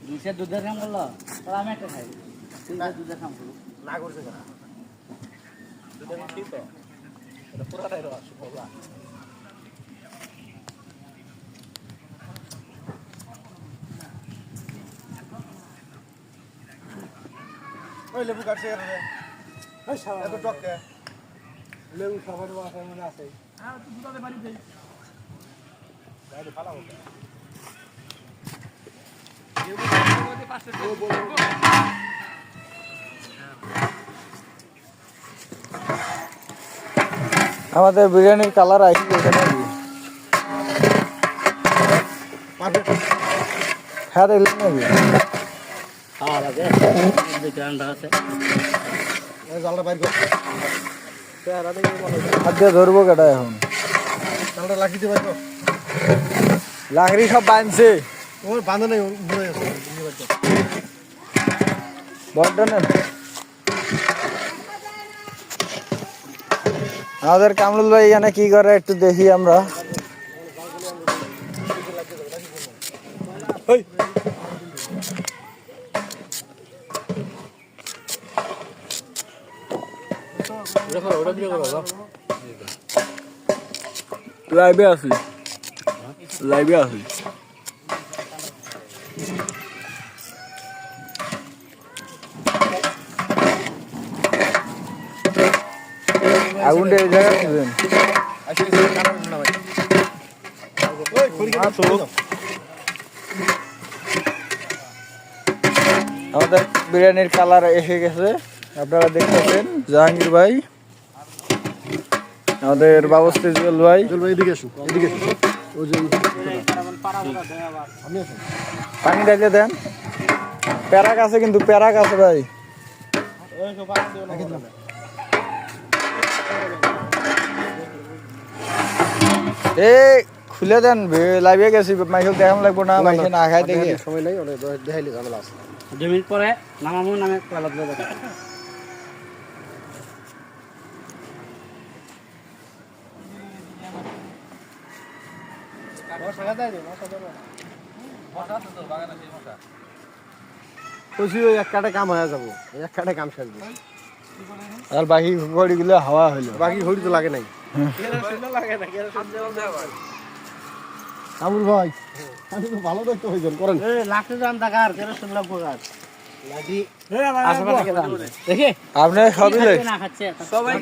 দুধের দুধের কাম করলো তাহলে আমি একটা খাই দুধের কাম করলো না করছে কেন দুধের ঠিক তো এটা পুরাটাই রস বাবা ওই লেবু কাটছে কেন রে ওই শালা এত টককে লেবু খাবার বাসায় মনে আছে আর তুই দুধে বাড়ি দে গাড়ি ফালাও আমাদের বিরিয়ানির কালার আসছে এখানে হ্যাঁ দেখলেন নাকি খাওয়া লাগে গ্রান্ডার আছে জালটা বাইর কর হাত দিয়ে ধরবো কেটা এখন জালটা লাঠি দিয়ে বাইর কর লাকড়ি সব বাঁধছে ওর বাঁধা নেই ঘুরে গেছে বর্ধনের আমাদের কামরুল ভাই এখানে কি করে একটু দেখি আমরা লাইভে আছি লাইভে আছি আগুনটা এই জায়গায় দিবেন আমাদের বিরিয়ানির কালার এসে গেছে আপনারা দেখতেছেন জাহাঙ্গীর ভাই আমাদের বাবুস্তি জুয়েল ভাই এদিকে আসুন এদিকে পানি ঢালে দেন প্যারাক আছে কিন্তু প্যারাক আছে ভাই এই খুলে দেন লাইভে গেছি মাইকেল দেখাম লাগবো না মাইকে না খাই দেখে সময় নাই অনেক দেখাইলে ঝামেলা আছে 2 মিনিট পরে নামামু নামে কালার দেব এক কাটে কাম হয়ে যাবো এক কাটে কাম সারবো আর বাকি ঘড়িগুলো হাওয়া হইলো বাকি ঘড়ি তো লাগে নাই কামরুল ভাই আমি তো ভালো দেখতে হয়েছেন করেন লাখে দাম টাকার কেরোসিন লাগবো গাছ লাঠি আশেপাশে দেখে আপনি সবই না খাচ্ছে সবাই